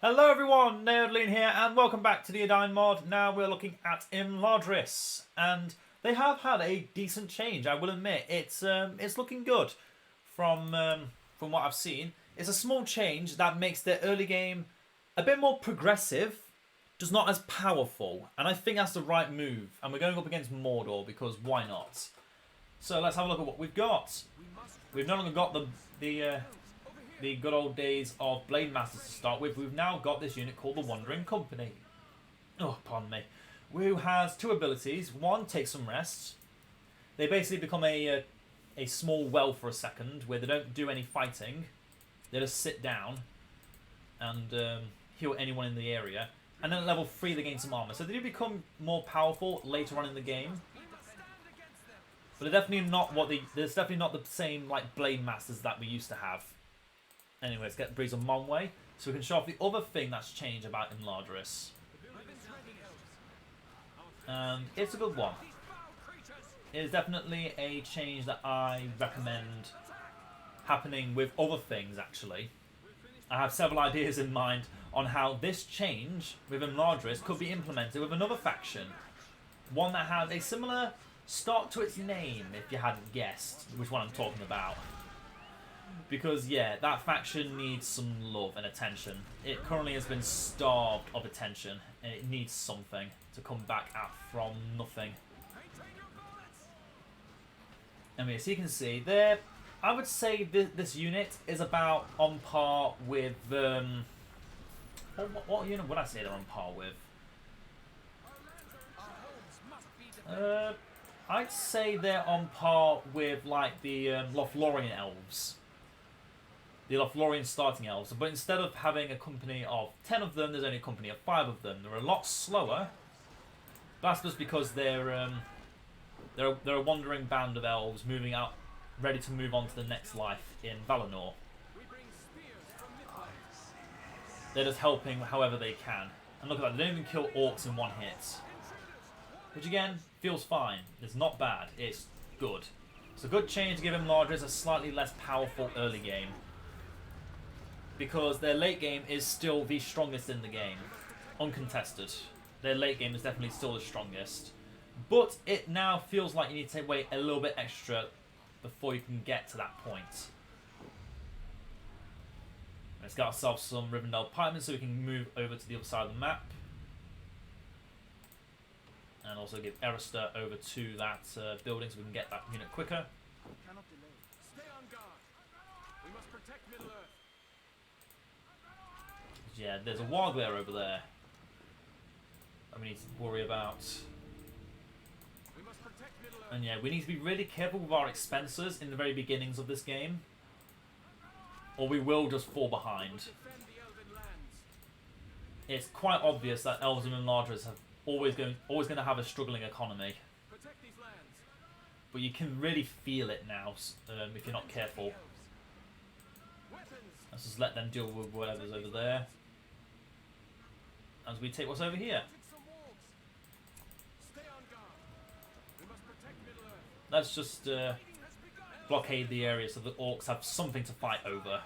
Hello everyone, Dunedain here, and welcome back to the Edain mod. Now we're looking at Imladris, and they have had a decent change. I will admit, it's looking good from what I've seen. It's a small change that makes the early game a bit more progressive, just not as powerful, and I think that's the right move. And we're going up against Mordor because why not? So let's have a look at what we've got. We've no longer got the good old days of Blade Masters to start with. We've now got this unit called the Wandering Company. Oh, pardon me. Who has two abilities. One, take some rest. They basically become a small well for a second, where they don't do any fighting. They just sit down and heal anyone in the area. And then at level 3 they gain some armor. So they do become more powerful later on in the game. But they're definitely not there's definitely not the same like Blade Masters that we used to have. Anyway, let's get Breeze on Monway, so we can show off the other thing that's changed about Imladris. And it's a good one. It is definitely a change that I recommend happening with other things, actually. I have several ideas in mind on how this change with Imladris could be implemented with another faction. One that has a similar start to its name, if you hadn't guessed which one I'm talking about. Because, yeah, that faction needs some love and attention. It currently has been starved of attention, and it needs something to come back at from nothing. Anyway, so you can see there, I would say this unit is about on par with, what unit would I say they're on par with? I'd say they're on par with, like, the Lothlorien elves. The Lothlorien starting elves, but instead of having a company of 10 of them, there's only a company of 5 of them. They're a lot slower. That's just because they're a wandering band of elves moving out, ready to move on to the next life in Valinor. They're just helping however they can. And look at that, they don't even kill orcs in one hit. Which again, feels fine. It's not bad, it's good. It's a good change to give Imladris a slightly less powerful early game, because their late game is still the strongest in the game. Uncontested. Their late game is definitely still the strongest. But it now feels like you need to wait a little bit extra before you can get to that point. Let's get ourselves some Rivendell pikemen so we can move over to the other side of the map. And also give Erister over to that building so we can get that unit quicker. Yeah, there's a Warglare over there that we need to worry about. And yeah, we need to be really careful with our expenses in the very beginnings of this game, or we will just fall behind. It's quite obvious that elves and Imladris have always going to have a struggling economy. But you can really feel it now if you're not careful. Let's just let them deal with whatever's over there as we take what's over here. Let's just blockade the area so the orcs have something to fight over.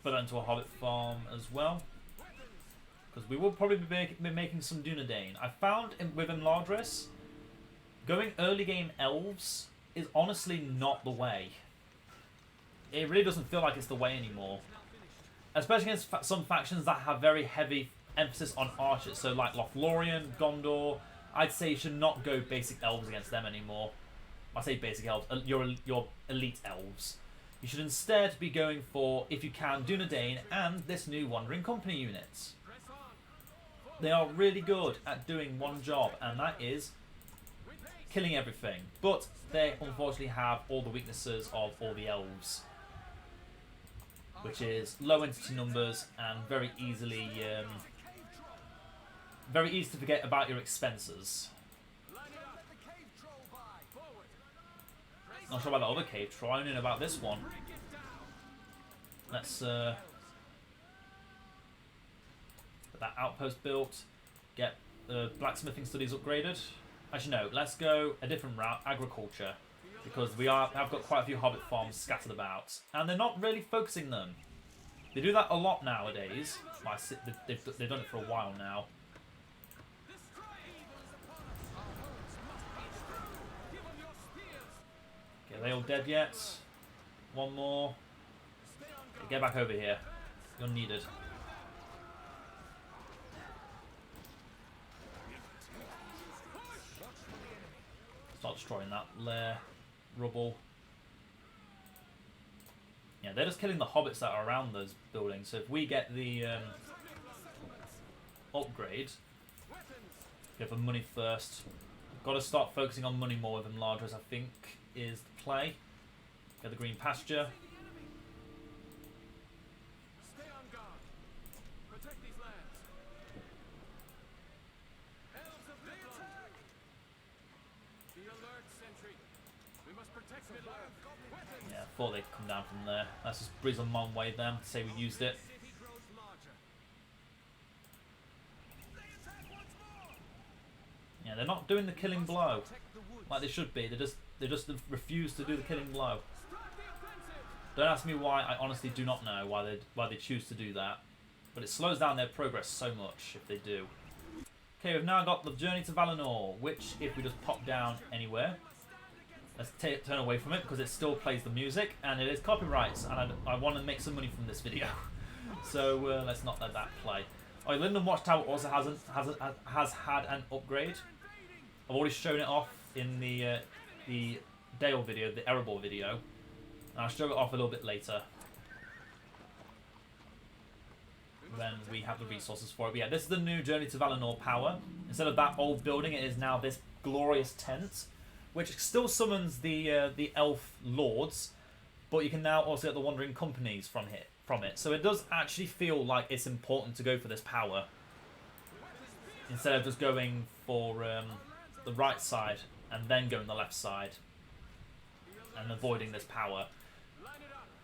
Put that into a hobbit farm as well, because we will probably be making some Dunedain. I found with Imladris, going early game elves is honestly not the way. It really doesn't feel like it's the way anymore. Especially against some factions that have very heavy emphasis on archers. So like Lothlorien, Gondor, I'd say you should not go basic elves against them anymore. I say basic elves, your elite elves. You should instead be going for, if you can, Dunedain and this new Wandering Company units. They are really good at doing one job, and that is killing everything. But they unfortunately have all the weaknesses of all the elves, which is low entity numbers and very easy to forget about your expenses. Not sure about the other cave troll, I only know about this one. Let's get that outpost built, get the blacksmithing studies upgraded. Actually no, let's go a different route, agriculture. Because have got quite a few hobbit farms scattered about, and they're not really focusing them. They do that a lot nowadays. They've done it for a while now. Okay, are they all dead yet? One more. Okay, get back over here. You're needed. Start destroying that lair. Rubble. Yeah, they're just killing the hobbits that are around those buildings. So if we get the upgrade, get the money first. Got to start focusing on money more with Imladris, I think, is the play. Get the green pasture. Stay on guard. Protect these lands. Elves of Midland. Be alert, sentry. We must protect Midland. Yeah, thought they'd come down from there. Let's just breeze them one way then, say we used it. Yeah, they're not doing the killing blow like they should be. They just refuse to do the killing blow. Don't ask me why. I honestly do not know why they choose to do that. But it slows down their progress so much if they do. Okay, we've now got the Journey to Valinor, which if we just pop down anywhere. Let's turn away from it because it still plays the music and it is copyrights and I want to make some money from this video. So let's not let that play. Oh, Linden Watchtower also has had an upgrade. I've already shown it off in the Dale video, the Erebor video. And I'll show it off a little bit later when we have the resources for it. But yeah, this is the new Journey to Valinor power. Instead of that old building, it is now this glorious tent, which still summons the elf lords, but you can now also get the wandering companies from it. So it does actually feel like it's important to go for this power instead of just going for the right side and then going the left side and avoiding this power.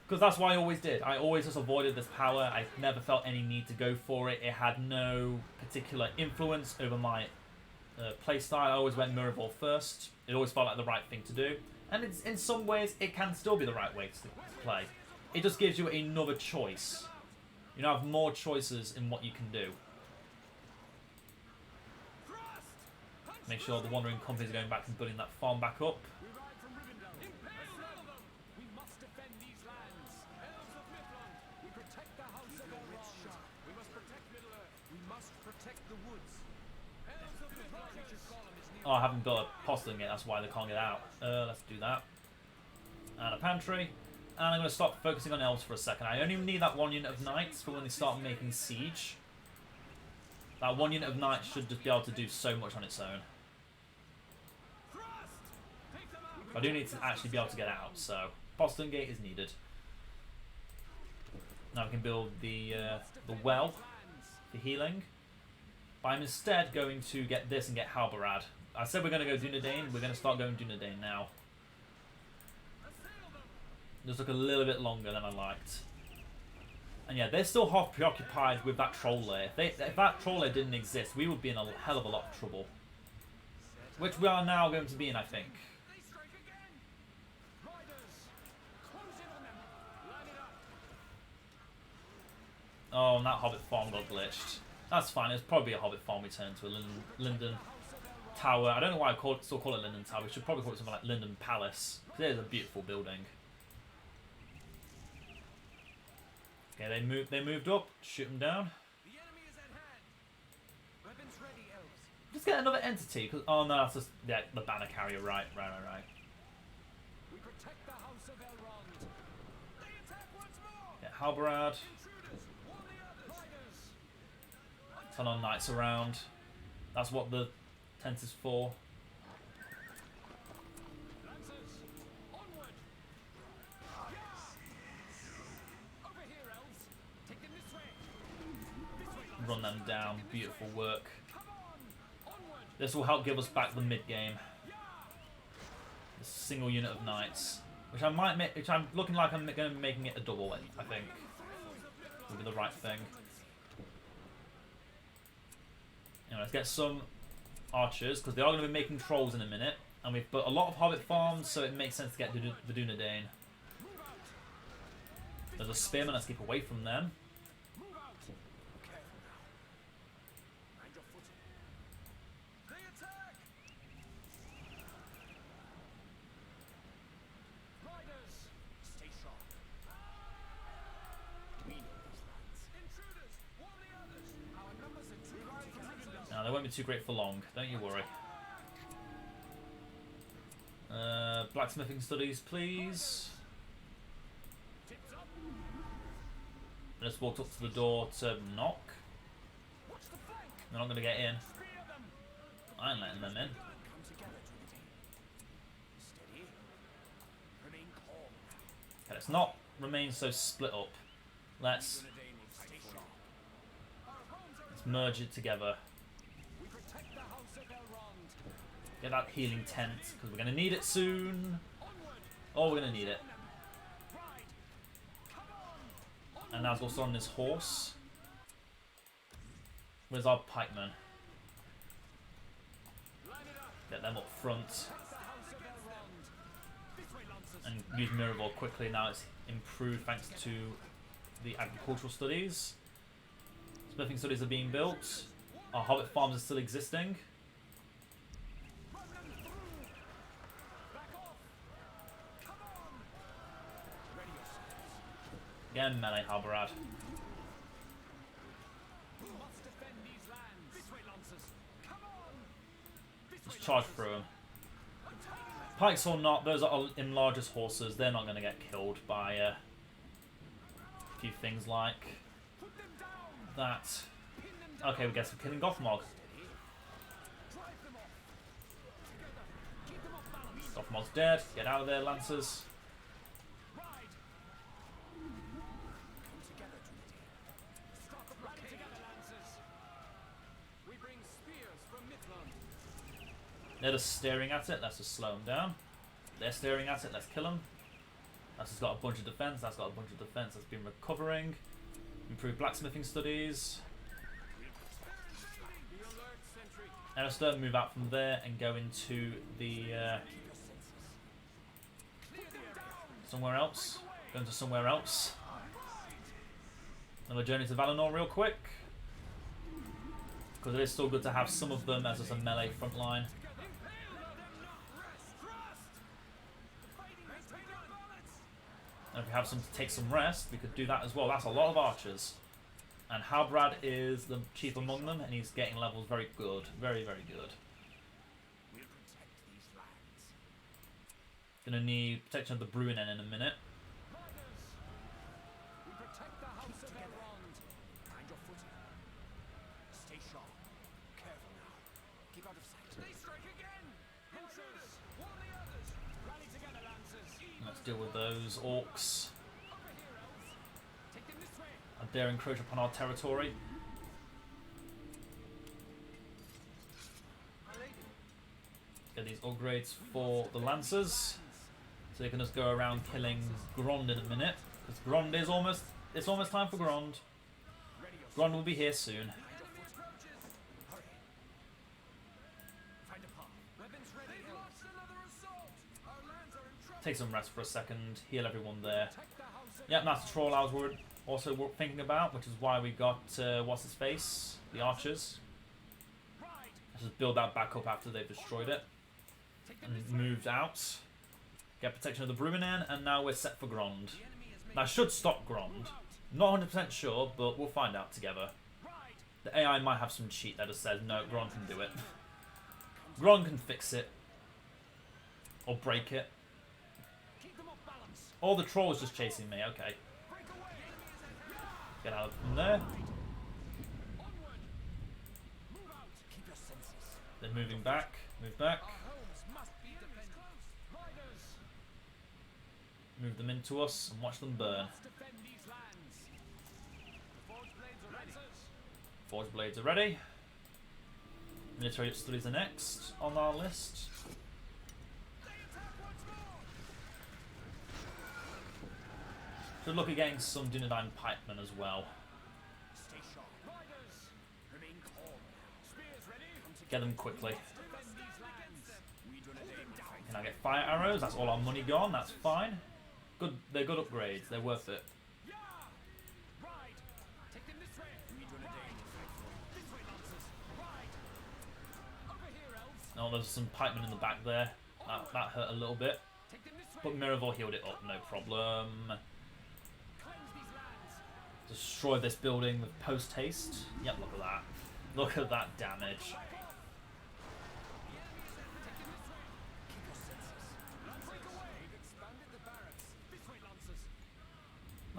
Because that's what I always did. I always just avoided this power. I never felt any need to go for it. It had no particular influence over my playstyle. I always went Mirabor first. It always felt like the right thing to do. And in some ways, it can still be the right way to play. It just gives you another choice. You now have more choices in what you can do. Make sure the wandering companies are going back and building that farm back up. We must defend these lands. Elves of Midland. We protect the house of Elrond. We must protect Middle-earth. We must protect the woods. Elves of Midland. Oh, I haven't built a postern yet, that's why they can't get out. Let's do that. And a pantry. And I'm going to stop focusing on elves for a second. I only need that one unit of knights for when they start making siege. That one unit of knights should just be able to do so much on its own. I do need to actually be able to get out, so postern gate is needed. Now we can build the well for healing. But I'm instead going to get this and get Halbarad. I said we're going to go Dunedain. We're going to start going Dunedain now. This took a little bit longer than I liked. And yeah, they're still half preoccupied with that troll lair. If that troll lair didn't exist, we would be in a hell of a lot of trouble. Which we are now going to be in, I think. Oh, and that Hobbit farm got glitched. That's fine. It's probably a Hobbit farm we turned to a Linden Tower. I don't know why I still call it Linden Tower. We should probably call it something like Linden Palace. Because it is a beautiful building. Okay, they moved up. Shoot them down. The enemy is at hand. Weapons ready, elves. Just get another entity. Cause, oh no, that's just the banner carrier. Right. We protect the house of Elrond. They attack once more. Get Halbarad. Ton on knights around. That's what the tent is for. Lancers, onward. Over here, elves. Take them this way. Run them down. Beautiful work. Come on. Onward. This will help give us back the mid game. A single unit of knights, which I might make. Which I'm looking like I'm going to be making it a double. I think would be the right thing. Anyway, let's get some archers, because they are going to be making trolls in a minute. And we've put a lot of hobbit farms, so it makes sense to get the Dunedain. There's a spearman, let's keep away from them. too great for long. Don't you worry. Blacksmithing studies, please. Tips up. I just walked up to the door to knock. Watch the flank. They're not going to get in. Spear them. I ain't letting them in. Come together, Dunedain. Steady. Remain calm. Okay, let's not remain so split up. Let's Dunedain will stay sharp. Our homes are let's merge it together. We protect the house of Elrond. Get that healing tent because we're going to need it soon. Onward. Oh, we're going to need it. Ride. Come on. And now it's also on this horse. Where's our pikemen? Line it up. Get them up front Take the house of Elrond. This way, lancers. and use Mirabel quickly. Now it's improved thanks to the agricultural studies. Smithing studies are being built. Our hobbit farms are still existing. Run them through. Back off. Come on. Ready yourselves. Again, melee halberad. Who must defend these lands? This way, lancers. Come on. This way, Just charge lancers. through them. Attack. Pikes or not, those are Imladris horses. They're not going to get killed by a few things like Put them down. that. Pin them down. Okay, we guess we're killing Gothmog. Drive them off. Together. Keep them off balance. Gothmog's dead. Get out of there, Lancers. Ride. Come together, Dunedain. Start the blockade. Together, lancers. We bring spears from Midland. They're just staring at it. Let's just slow them down. They're staring at it. Let's kill them. That's just got a bunch of defense. That's got a bunch of defense. That's been recovering. Improved blacksmithing studies. Be alert, sentry. Alistair, move out from there and go into the Clear the area. somewhere else. Go into somewhere else. Another journey to Valinor real quick. Because it is still good to have some of them as just a melee front line. And if we have some to take some rest, we could do that as well. That's a lot of archers. And Halbrad is the chief among them, and he's getting levels very good. Very, very good. We'll protect these lands. Gonna need protection of the Bruinen in a minute. Riders! We protect the house of Elrond. Find your footing. Stay sharp. Careful now. Keep out of sight. They strike again! Lancers! Warn the others! Rally together, lancers! Let's deal with those orcs. Over here, elves! Take them this way! I dare encroach upon our territory. Get these upgrades for the Lancers. So they can just go around killing Grond in a minute. Because Grond is almost... It's almost time for Grond. Ready yourself. Grond will be here soon. Enemy approaches! Hurry! Find a path. Weapons ready. They've launched another assault! Our lands are in trouble! Take some rest for a second. Heal everyone there. Protect the house of Yep, that's the troll I was also thinking about, which is why we got, what's his face? The archers. Ride! Let's just build that back up after they've destroyed it. Take them And this way. moved out. Get protection of the Bruinen, and now we're set for Grond. The enemy has made That should stop Grond. Not 100% sure, but we'll find out together. Ride! The AI might have some cheat that just says, no, Grond can do it. Grond can fix it. Or break it. Keep them off balance! Or the troll's just chasing me, okay. Break away! Get out from there. Onward! Move out! Keep your senses. They're moving back. Move back. Our homes must be defended. Riders! Move them into us and watch them burn. Let's defend these lands. The forge blades are ready. Forge blades are ready. Military studies are next on our list. They attack once more! Should look at getting some Dunedain pikemen as well. Stay sharp. Riders! Remain calm. Spears ready. Get them quickly. Defend these lands. We Dunedain will fight. Can I get fire arrows? That's all our money gone. That's fine. Good. They're good upgrades. They're worth it. Yeah! Ride! Take them this way! We Dunedain will fight for you. This way, lancers! Ride! Over here, elves! Oh, there's some pikemen in the back there. That hurt a little bit. Take them this way! But Miraval healed it up, no problem. Cleanse these lands! Destroy this building with post haste. Yep, look at that. Look at that damage. Back off!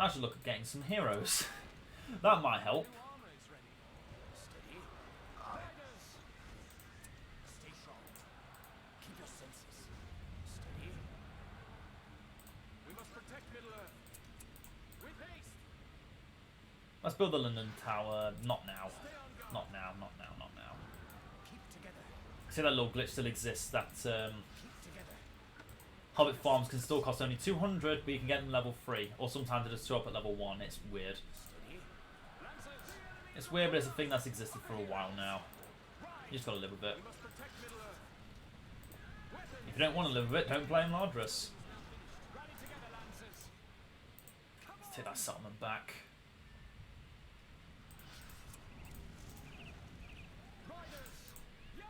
I should look at getting some heroes. That might help. Armor is ready. Steady. Riders. Stay sharp. Keep your senses. Steady. We must protect Middle-earth. With haste. Let's build the London Tower. Not now. Stay on guard. Not now, not now, not now. Keep together. See, that little glitch still exists. That Keep together. Hobbit farms can still cost only 200, but you can get them level 3. Or sometimes they just show up at level 1. It's weird. Steady. Lancers. It's weird, but it's a thing that's existed for a while now. You just gotta live with it. We must protect Middle-earth. Weapons. If you don't want to live with it, don't play Imladris. Rally together, Lancers. Come Let's take that settlement back. Riders. Yeah.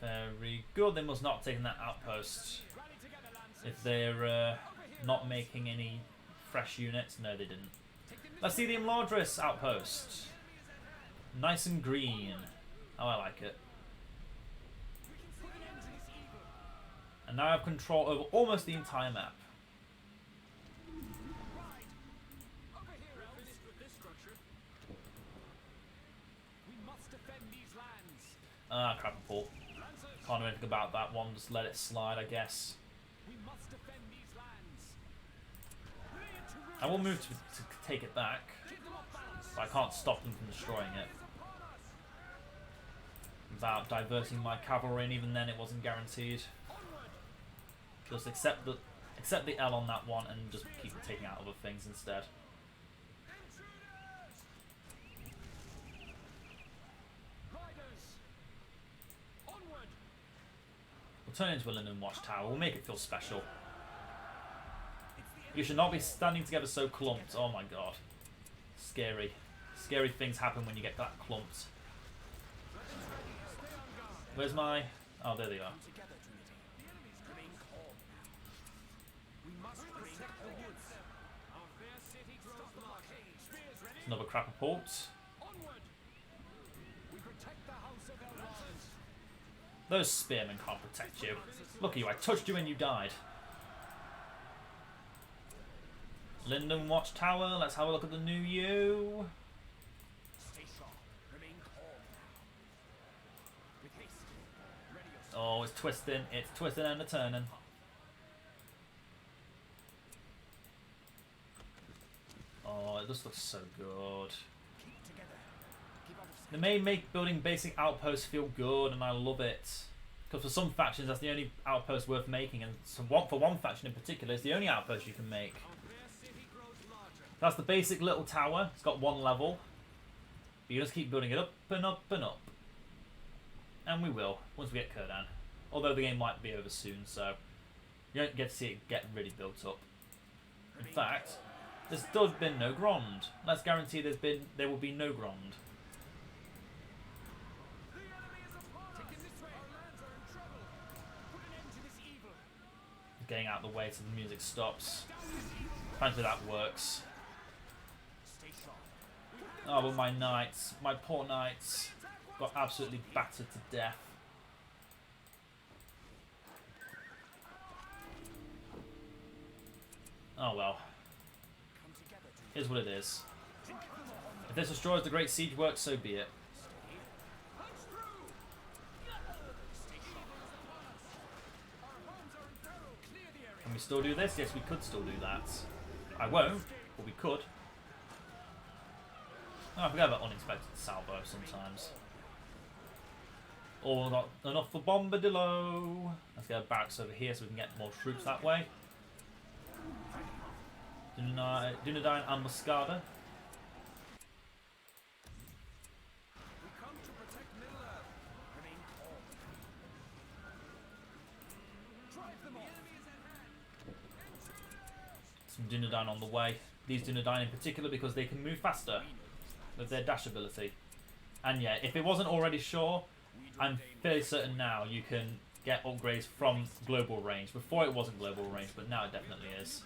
Very good. They must not have taken that outpost. Rally together, Lancers. If they're not making any fresh units. No, they didn't. Let's see the Imladris outpost. Nice and green. Oh, I like it. And now I have control over almost the entire map. Over here, elves. Finished with this structure. We must defend these lands. Ah, crap and pull. Lancers. Can't do anything about that one. Just let it slide, I guess. We must defend these lands. I will move to take it back, Keep them off balance. but I can't stop them from destroying it Upon us. without diverting my cavalry, and even then it wasn't guaranteed. Onward. Just accept the L on that one and just keep taking out other things instead. Intruders. Riders. Onward. We'll turn it into a Linden Watchtower. We'll make it feel special. You should not be standing together so clumped. Oh my god. Scary. Scary things happen when you get that clumped. Stay on guard. Where's my... Oh, there they are. Together, Dunedain. The enemies remain calm now. We must protect the woods. Our fair city grows larger. Spears ready. Another crapper port. Onward. We protect the house of Elrond. Those spearmen can't protect you. Look at you, I touched you and you died. Linden Watchtower, let's have a look at the new you. Stay sharp. Remain calm now. With haste. Ready yourself. Oh, it's twisting and a turning. Oh, it just looks so good. Keep together. Keep out of sight. They may make building basic outposts feel good, and I love it. Because for some factions, that's the only outpost worth making, and so for one faction in particular, it's the only outpost you can make. Our fair city grows larger. That's the basic little tower. It's got one level. But you just keep building it up and up and up. And we will, once we get Kurdan. Although the game might be over soon, so you don't get to see it get really built up. In fact, there's still been no Grond. Let's guarantee there will be no Grond. The enemy is upon us. Taken this way. Our lands are in trouble. Put an end to this evil. Getting out of the way so the music stops. Apparently that works. Stay sharp. Oh, but my knights, my poor knights, got absolutely battered to death. Oh well, Come together, Dunedain. here's what it is. If this destroys the Great Siege work, so be it. Punch through. Stay sharp. Our homes are in peril. Clear the area. Can we still do this? Yes, we could still do that. I won't, but we could. Oh, I forget about unexpected salvo sometimes. Or not enough for Bombadillo. Let's get a barracks over here so we can get more troops that way. Dunedain and Muscada. We come to protect Middle-earth. Remain calm. Drive them off. Some Dunedain on the way. These Dunedain in particular because they can move faster with their dash ability. And yeah, if it wasn't already sure, I'm fairly certain now you can get upgrades from global range. Before it wasn't global range, but now it definitely is.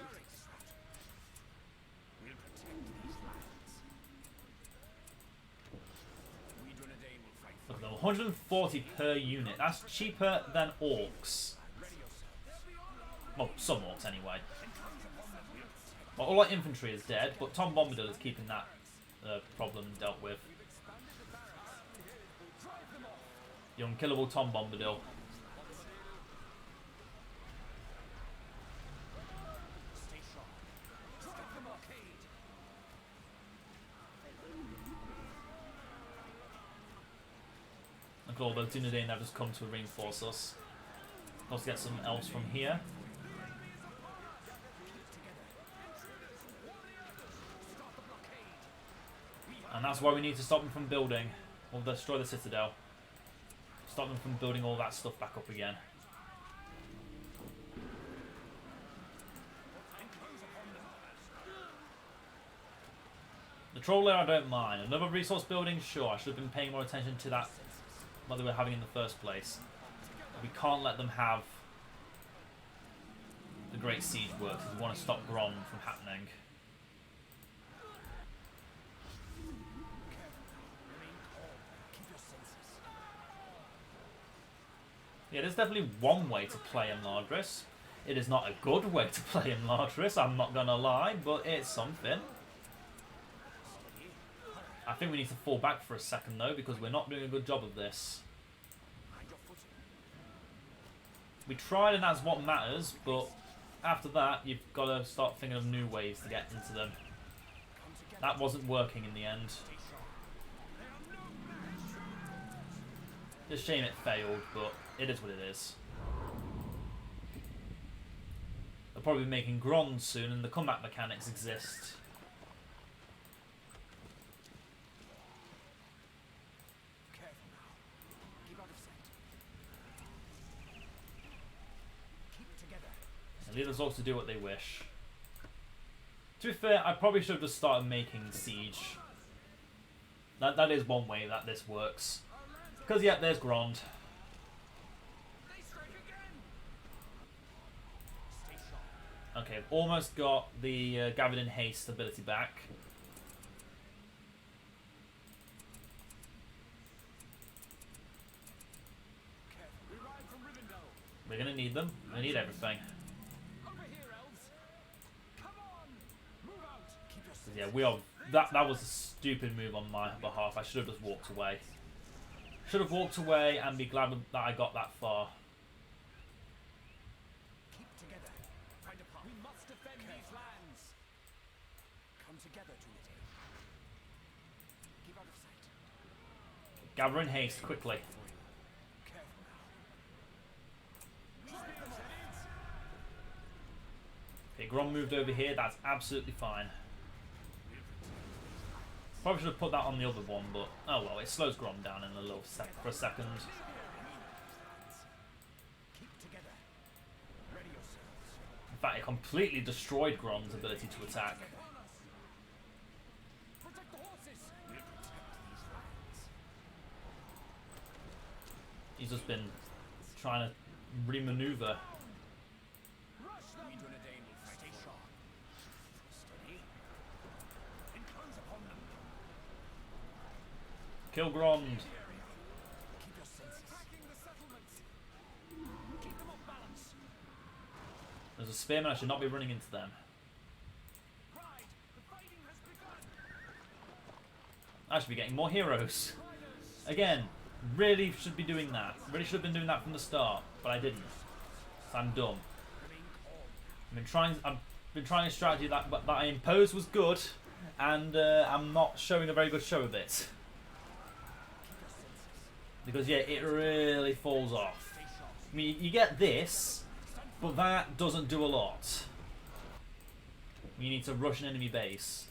We'll protect these lands. We Dunedain will fight for Look at them, 140 per unit. That's cheaper than orcs. Ready yourselves. Well, some orcs anyway. We'll Well, all our infantry is dead, but Tom Bombadil is keeping that problem dealt with. The unkillable Tom Bombadil. Stay sharp. Stop the blockade. Look at all those Dunedain have just come to reinforce us. Let's get some elves from here. And that's why we need to stop them from building. Or destroy the citadel. Stop them from building all that stuff back up again. The troll lair I don't mind. Another resource building, sure. I should have been paying more attention to that, what they were having in the first place. We can't let them have the Great Siege work because we want to stop Gron from happening. Yeah, there's definitely one way to play Imladris. It is not a good way to play Imladris, I'm not gonna lie, but it's something. I think we need to fall back for a second though, because we're not doing a good job of this. We tried and that's what matters, but after that you've got to start thinking of new ways to get into them. That wasn't working in the end. It's a shame it failed, but it is what it is. They'll probably be making Gron soon and the combat mechanics exist. Leave us all to do what they wish. To be fair, I probably should have just started making Siege. That is one way that this works. Because, yeah, there's Grond. Okay, almost got the Gathered in Haste ability back. We're going to need them. We need everything. Yeah, we are. That was a stupid move on my behalf. I should have just walked away. Should have walked away and be glad that I got that far. Keep together. Find a path. We must defend these lands. Come together, Dunedain. Keep out of sight. Gather in haste quickly. Okay, Grom moved over here. That's absolutely fine. Probably should have put that on the other one, but oh well, it slows Grom down in a little for a second. In fact, it completely destroyed Grom's ability to attack. He's just been trying to remaneuver. Kill Grond. There's a spearman, I should not be running into them. I should be getting more heroes. Again, really should be doing that. Really should have been doing that from the start, but I didn't. So I'm dumb. I've been trying a strategy that I imposed was good, and I'm not showing a very good show of it. Because yeah, it really falls off. I mean, you get this, but that doesn't do a lot. You need to rush an enemy base.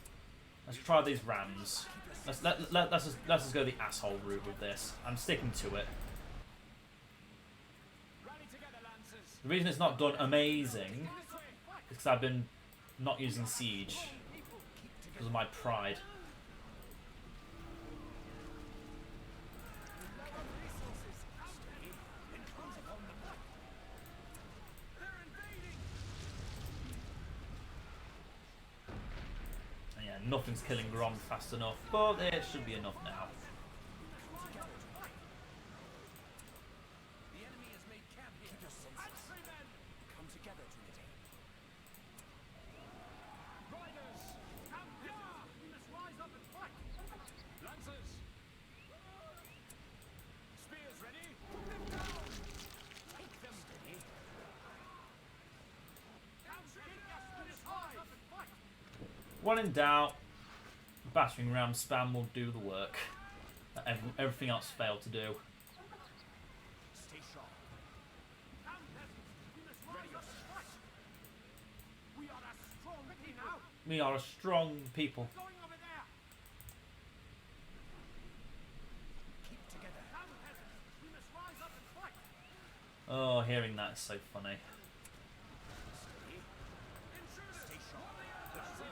Let's try these rams. Let's just go the asshole route with this. I'm sticking to it. The reason it's not done amazing is because I've been not using siege because of my pride. Nothing's killing Grom fast enough, but it should be enough now. The enemy has made camp here. Come together, Dunedain. when in doubt, battering ram spam will do the work that everything else failed to do. Stay sharp. Come, peasants. We must rise up and fight. We are a strong people. We are a strong people. Going over there. Keep together. Come, peasants. We must rise up and fight. Oh, hearing that is so funny. Stay sharp. They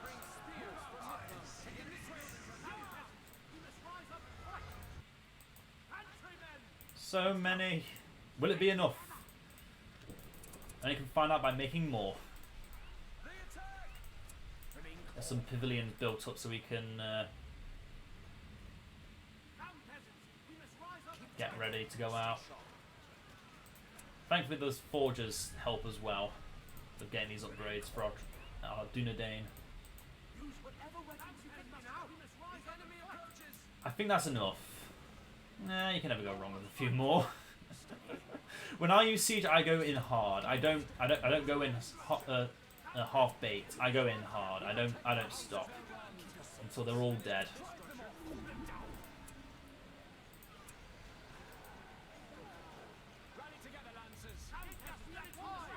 bring spears from Midgard. In this way. Come, peasants. We must rise up and fight. Countrymen. So many. Will it be enough? And you can find out by making more. They attack. Remain There's some pavilions built up so we can Come, peasants. We must rise up and get fight. ready to go out. Stay sharp. Thankfully those forgers help as well with getting these upgrades for our Dunedain. Use whatever weapons you can now. We must rise up. Enemy approaches. I think that's enough. Nah, you can never go wrong with a few more. When I use siege, I go in hard. I don't go in half baked. I go in hard. I don't stop until they're all dead. Rally together, lancers.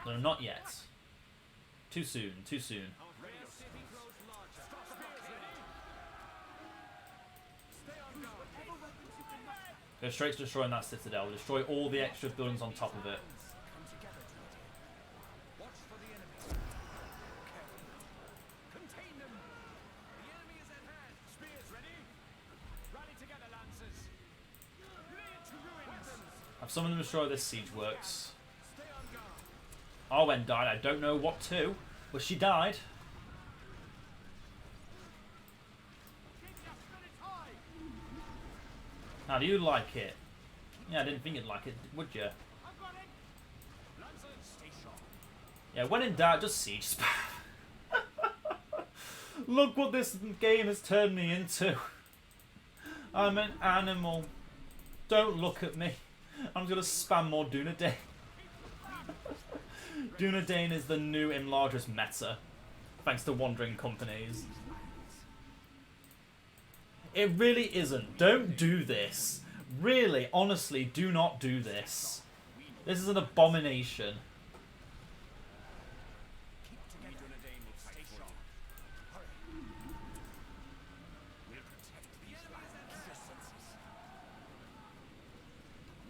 No, not yet. Too soon. Too soon. Our city grows larger. Spears ready. Stay on guard. Whatever weapons you can muster. Go straight to destroying that citadel. Destroy all the extra buildings on top of it. Come together, Dunedain. Watch for the enemy. Careful now. Contain them. The enemy is at hand. Spears ready. Rally together, lancers. Lay it to ruins. Have some of them destroy this siege works. Stay on guard. Arwen died. I don't know what to, but she died. Keep your spirits high. How do you like it? Yeah, I didn't think you'd like it, would you? I've got it. Lancers, stay sharp. Yeah, when in doubt, just siege spam. Look what this game has turned me into. I'm an animal. Don't look at me. I'm gonna spam more Dunedain. Dunedain is the new Imladris meta, thanks to wandering companies. It really isn't. Don't do this. Really, honestly, do not do this. This is an abomination. Keep together. Dunedain will stay sharp. Hurry. We'll protect these lands. Keep your senses.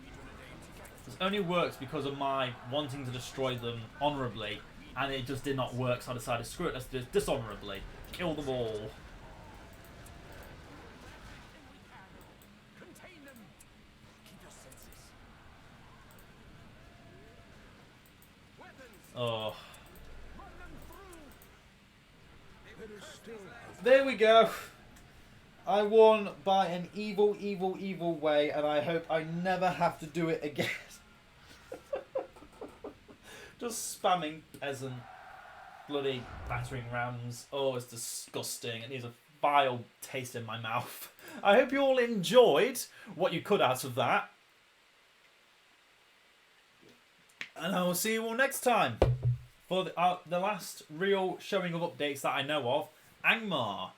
We Dunedain together. This only works because of my wanting to destroy them honourably, and it just did not work, so I decided, screw it, let's do it dishonourably. Kill them all. Contain them. Keep your senses. Weapons. Oh. Run them through. There is still There we go. I won by an evil, evil, evil way, and I hope I never have to do it again. Just spamming peasant bloody battering rams. Oh, it's disgusting. It leaves a vile taste in my mouth. I hope you all enjoyed what you could out of that. And I will see you all next time for the last real showing of updates that I know of. Angmar.